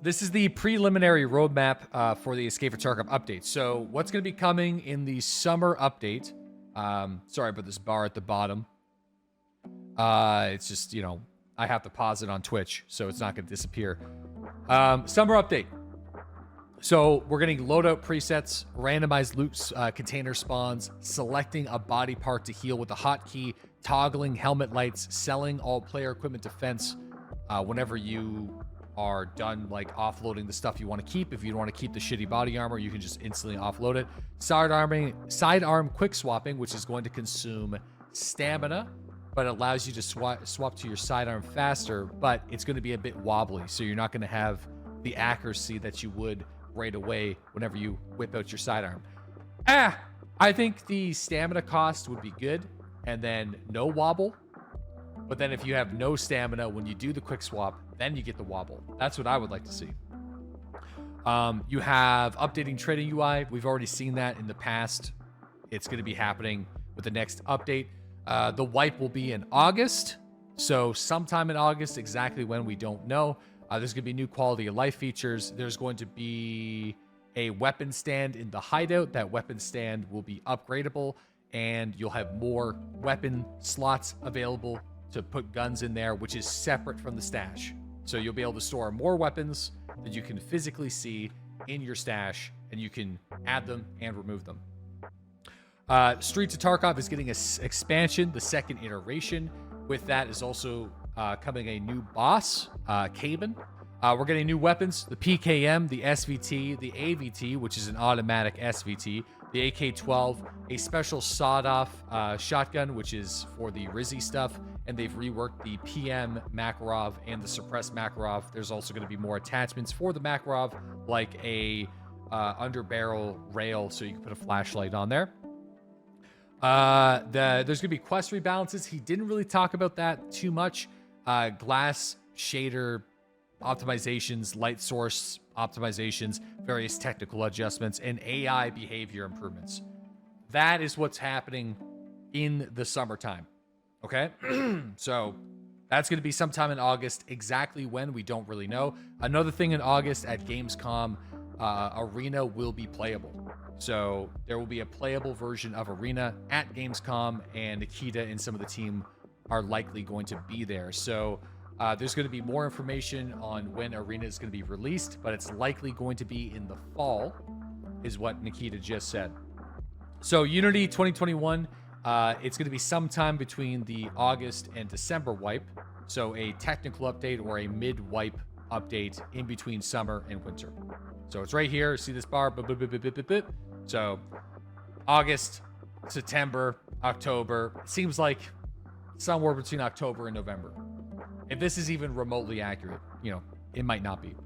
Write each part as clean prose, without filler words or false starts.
This is the preliminary roadmap for the Escape from Tarkov update. So what's going to be coming in the summer update? Sorry about this bar at the bottom. It's just, you know, I have to pause it on Twitch, so it's not going to disappear. Summer update. So we're getting loadout presets, randomized loot container spawns, selecting a body part to heal with a hotkey, toggling helmet lights, selling all player equipment defense whenever you are done like offloading the stuff you want to keep. If you don't want to keep the shitty body armor, you can just instantly offload it. Sidearm quick swapping, which is going to consume stamina, but it allows you to swap to your sidearm faster, but it's going to be a bit wobbly, so you're not going to have the accuracy that you would right away whenever you whip out your sidearm. I think the stamina cost would be good, and then no wobble. But then if you have no stamina when you do the quick swap, then you get the wobble. That's what I would like to see. You have updating trading UI. We've already seen that in the past. It's going to be happening with the next update. The wipe will be in August. So sometime in August, exactly when, we don't know. There's going to be new quality of life features. There's going to be a weapon stand in the hideout. That weapon stand will be upgradable, and you'll have more weapon slots available to put guns in there, which is separate from the stash. So you'll be able to store more weapons that you can physically see in your stash, and you can add them and remove them. Streets of Tarkov is getting an expansion, the second iteration. With that is also coming a new boss, Caben. We're getting new weapons, the PKM, the SVT, the AVT, which is an automatic SVT, the AK-12, a special sawed-off shotgun, which is for the Rizzy stuff, and they've reworked the PM Makarov and the suppressed Makarov. There's also going to be more attachments for the Makarov, like a underbarrel rail, so you can put a flashlight on there. There's going to be quest rebalances. He didn't really talk about that too much. Glass shader optimizations, light source optimizations, various technical adjustments, and AI behavior improvements. That is what's happening in the summertime. Okay? So that's going to be sometime in August. Exactly when, we don't really know. Another thing in August at Gamescom, Arena will be playable. So there will be a playable version of Arena at Gamescom, and Nikita and some of the team are likely going to be there. So there's going to be more information on when Arena is going to be released, but it's likely going to be in the fall, is what Nikita just said. So Unity 2021, it's going to be sometime between the August and December wipe. So a technical update or a mid-wipe update in between summer and winter. So it's right here. See this bar? So August, September, October. It seems like somewhere between October and November. If this is even remotely accurate, you know, it might not be.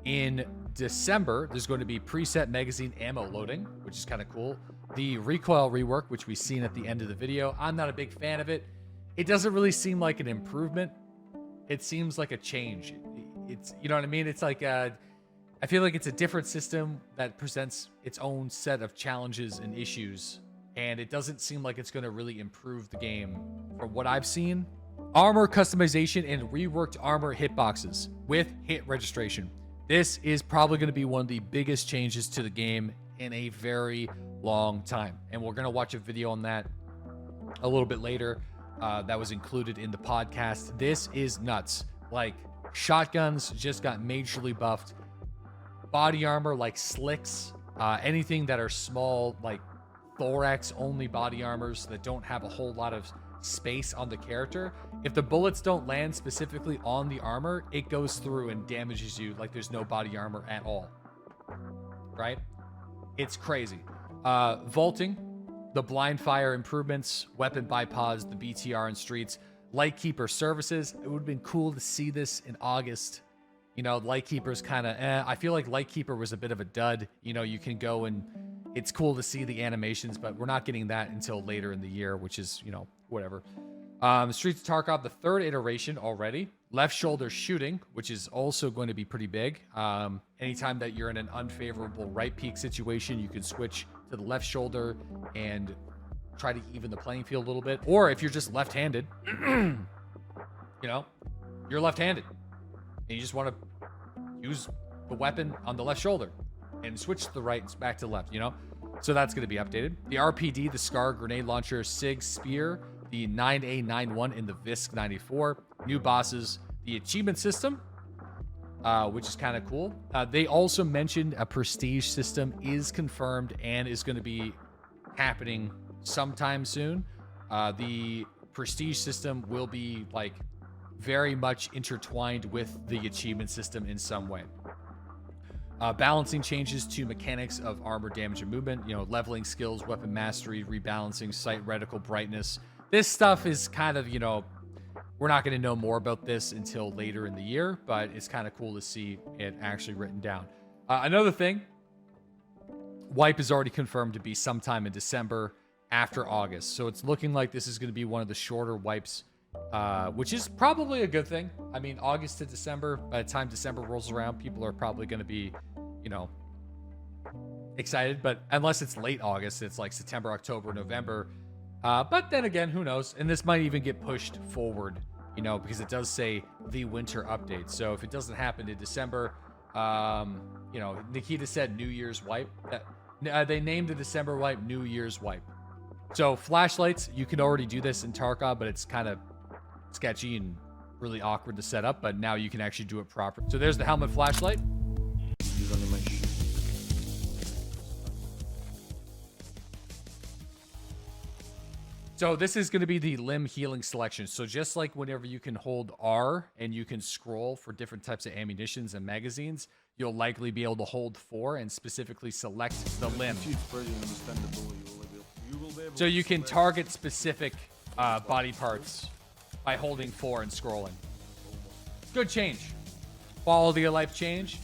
In December, there's going to be preset magazine ammo loading, which is kind of cool. The Recoil rework, which we've seen at the end of the video. I'm not a big fan of it. It doesn't really seem like an improvement. It seems like a change. It's, you know what I mean? It's like I feel like it's a different system that presents its own set of challenges and issues, and it doesn't seem like it's going to really improve the game from what I've seen. Armor customization and reworked armor hitboxes with hit registration. This is probably going to be one of the biggest changes to the game in a very long time, and we're going to watch a video on that a little bit later. That was included in the podcast. This is nuts. Like, shotguns just got majorly buffed. Body armor like slicks, anything that are small, like thorax only body armors that don't have a whole lot of space on the character. If the bullets don't land specifically on the armor, it goes through and damages you like there's no body armor at all. Right? It's crazy. Vaulting, the blind fire improvements, weapon bypass, the BTR in streets, Lightkeeper services. It would have been cool to see this in August. You know, Lightkeeper's kind of I feel like Lightkeeper was a bit of a dud. You know, you can go and it's cool to see the animations, but we're not getting that until later in the year, which is, you know, whatever. Streets of Tarkov, the third iteration already. Left shoulder shooting, which is also going to be pretty big. Anytime that you're in an unfavorable right peak situation, you can switch to the left shoulder and try to even the playing field a little bit. Or if you're just left-handed, you know, you're left-handed and you just want to use the weapon on the left shoulder and switch to the right and back to the left, you know? So that's going to be updated. The RPD, the SCAR grenade launcher, SIG Spear, the 9A91 and the VISC 94. New bosses, the achievement system, which is kind of cool. They also mentioned a prestige system is confirmed and is going to be happening sometime soon. The prestige system will be like very much intertwined with the achievement system in some way. Balancing changes to mechanics of armor damage and movement, you know, leveling skills, weapon mastery, rebalancing, sight reticle brightness. This stuff is kind of, you know, we're not going to know more about this until later in the year, but it's kind of cool to see it actually written down. Another thing, wipe is already confirmed to be sometime in December after August. So it's looking like this is going to be one of the shorter wipes, which is probably a good thing. I mean, August to December, by the time December rolls around, people are probably going to be, you know, excited. But unless it's late August, it's like September, October, November. But then again, who knows? And this might even get pushed forward, you know, because it does say the winter update. So if it doesn't happen in December, you know, Nikita said New Year's wipe. They named the December wipe New Year's wipe. So flashlights, you can already do this in Tarkov, but it's kind of sketchy and really awkward to set up. But now you can actually do it proper. So there's the helmet flashlight. So this is going to be the limb healing selection. So just like whenever you can hold R and you can scroll for different types of ammunitions and magazines, you'll likely be able to hold 4 and specifically select the limb. So you can target specific body parts by holding 4 and scrolling. Good change. Quality of life change.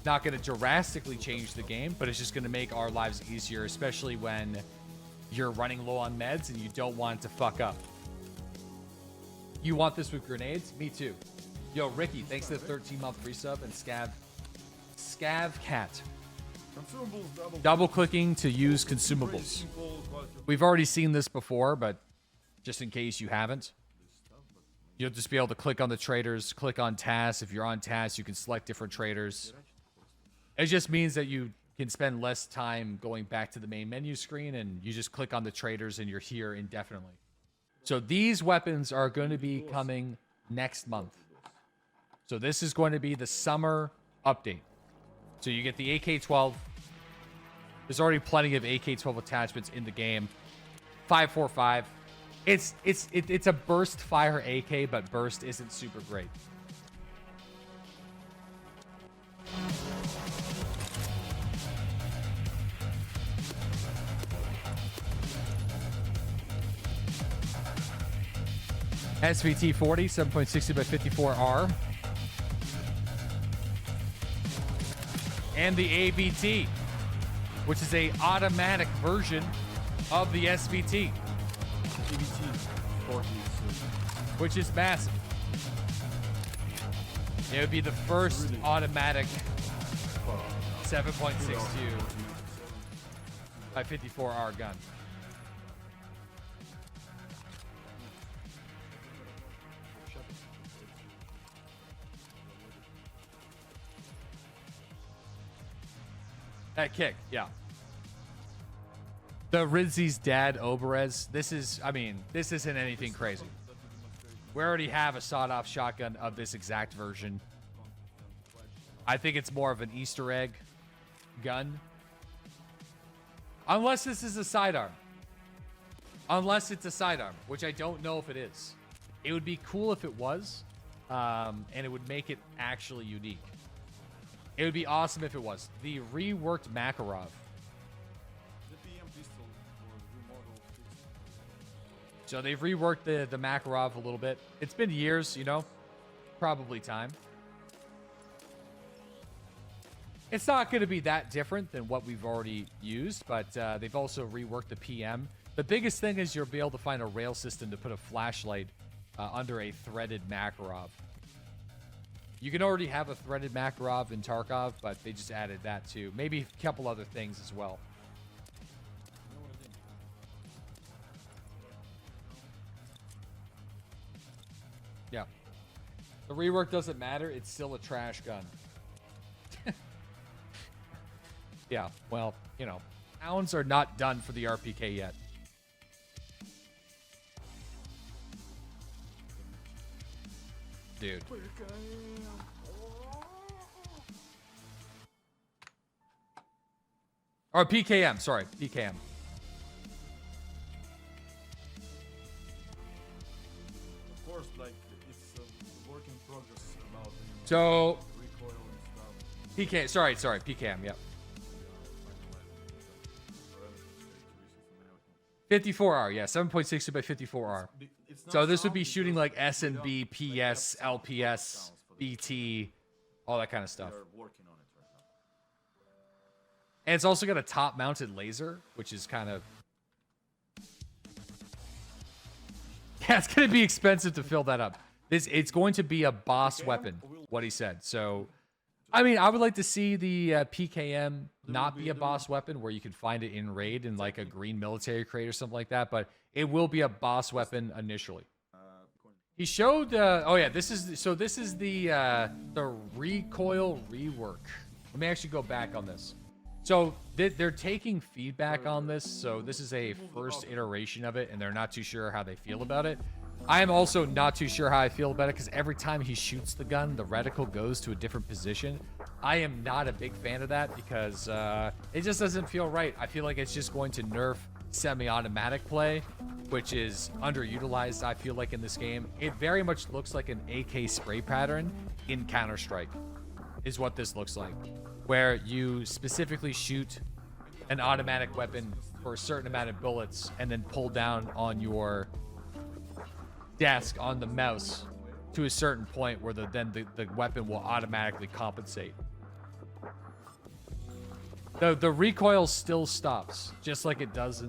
Not going to drastically change the game, but it's just going to make our lives easier, especially when you're running low on meds and you don't want it to fuck up. You want this with grenades? Me too. Yo, Ricky, thanks to the 13-month resub, and Scav Cat. Double clicking to use consumables. We've already seen this before, but just in case you haven't, you'll just be able to click on the traders, click on tasks. If you're on tasks, you can select different traders. It just means that you can spend less time going back to the main menu screen, and you just click on the traders and you're here indefinitely. So these weapons are going to be coming next month. So this is going to be the summer update. So you get the AK-12. There's already plenty of AK-12 attachments in the game. 5.45. It's a burst fire AK, but burst isn't super great. SVT 40, 7.60 by 54R. And the ABT, which is a automatic version of the SVT. ABT 40. Which is massive. It would be the first automatic 7.62 by 54R gun. That kick, yeah. The Rizzi's dad, Oberez. This isn't anything crazy. We already have a sawed-off shotgun of this exact version. I think it's more of an Easter egg gun. Unless this is a sidearm. Unless it's a sidearm, which I don't know if it is. It would be cool if it was, and it would make it actually unique. It would be awesome if it was. The reworked Makarov. So they've reworked the Makarov a little bit. It's been years, you know. Probably time. It's not going to be that different than what we've already used, but they've also reworked the PM. The biggest thing is you'll be able to find a rail system to put a flashlight under a threaded Makarov. You can already have a threaded Makarov in Tarkov, but they just added that too. Maybe a couple other things as well. Yeah. The rework doesn't matter. It's still a trash gun. Yeah, well, you know, pounds are not done for the RPK yet. Dude. Or PKM, sorry, PKM. Of course, like, it's a work in progress about, So, recoil and stuff. PKM, yep. 54R, yeah, 7.62 by 54R. So this would be shooting like SNB, PS, LPS, BT, all that kind of stuff. And it's also got a top-mounted laser, which is kind of... Yeah, it's going to be expensive to fill that up. It's going to be a boss weapon, what he said. So, I mean, I would like to see the PKM not be a boss weapon where you can find it in raid in like a green military crate or something like that, but it will be a boss weapon initially. He showed, oh yeah, this is the Recoil rework. Let me actually go back on this. So they're taking feedback on this. So this is a first iteration of it, and they're not too sure how they feel about it. I am also not too sure how I feel about it because every time he shoots the gun, the reticle goes to a different position. I am not a big fan of that because it just doesn't feel right. I feel like it's just going to nerf semi-automatic play, which is underutilized, I feel like, in this game. It very much looks like an AK spray pattern in Counter-Strike, is what this looks like, where you specifically shoot an automatic weapon for a certain amount of bullets and then pull down on your desk on the mouse to a certain point where the weapon will automatically compensate. The recoil still stops, just like it does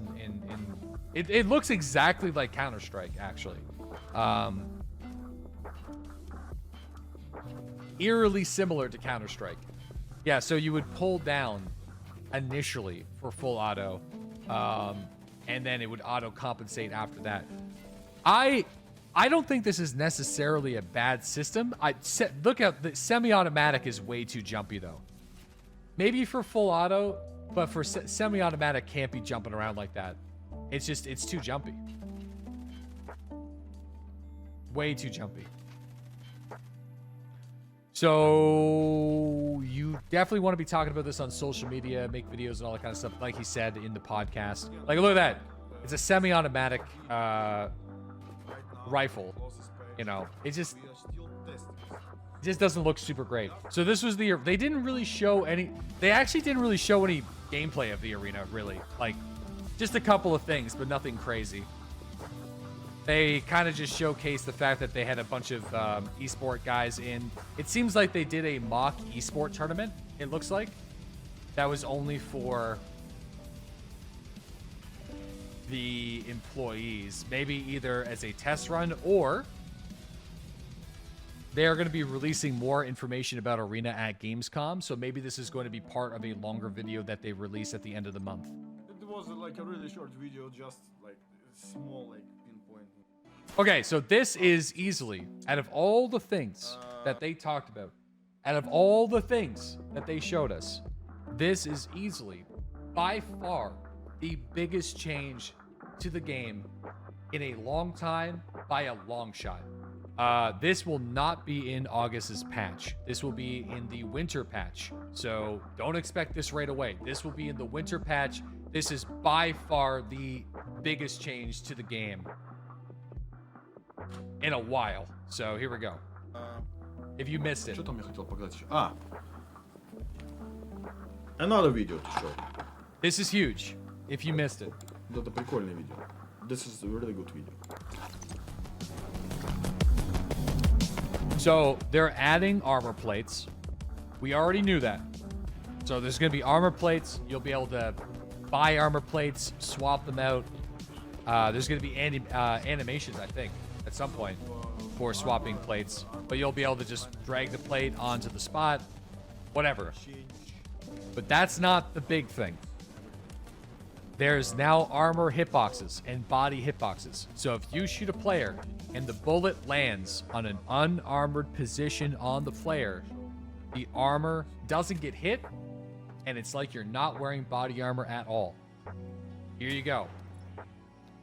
it looks exactly like Counter-Strike, actually. Eerily similar to Counter-Strike. Yeah, so you would pull down initially for full auto, and then it would auto compensate after that. I don't think this is necessarily a bad system. Look at the semi-automatic is way too jumpy though. Maybe for full auto, but for semi-automatic can't be jumping around like that. It's too jumpy. Way too jumpy. So you definitely want to be talking about this on social media, make videos and all that kind of stuff, like he said in the podcast. Like, look at that. It's a semi-automatic rifle. You know, it just doesn't look super great. So this was they didn't really show any, they actually didn't really show any gameplay of the arena, really. Like, just a couple of things, but nothing crazy. They kind of just showcased the fact that they had a bunch of esport guys in. It seems like they did a mock esport tournament, it looks like. That was only for the employees. Maybe either as a test run, or they are going to be releasing more information about Arena at Gamescom. So maybe this is going to be part of a longer video that they release at the end of the month. It was like a really short video, just like small, like pinpoint. Okay, so this is easily, out of all the things that they talked about, out of all the things that they showed us, this is easily, by far, the biggest change to the game in a long time, by a long shot. This will not be in August's patch. This will be in the winter patch. So don't expect this right away. This will be in the winter patch. This is by far the biggest change to the game in a while. So here we go. If you missed it. Что там я хотел показать еще? Another video to show. This is huge. If you missed it. Вот это прикольное видео. This is a really good video. So they're adding armor plates. We already knew that. So there's going to be armor plates. You'll be able to buy armor plates, swap them out. There's going to be animations, I think, at some point for swapping plates. But you'll be able to just drag the plate onto the spot, whatever. But that's not the big thing. There's now armor hitboxes and body hitboxes. So if you shoot a player and the bullet lands on an unarmored position on the player, the armor doesn't get hit, and it's like you're not wearing body armor at all. Here you go.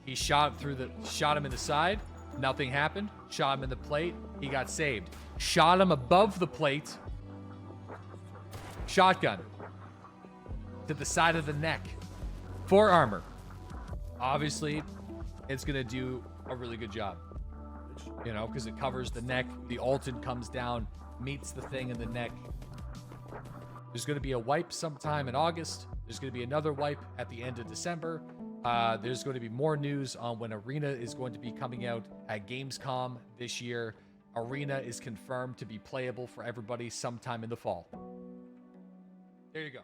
He shot him in the side. Nothing happened. Shot him in the plate. He got saved. Shot him above the plate. Shotgun to the side of the neck. 4 armor. Obviously, it's gonna do a really good job. You know, because it covers the neck. The Alton comes down, meets the thing in the neck. There's going to be a wipe sometime in August. There's going to be another wipe at the end of December. There's going to be more news on when Arena is going to be coming out at Gamescom this year. Arena is confirmed to be playable for everybody sometime in the fall. There you go.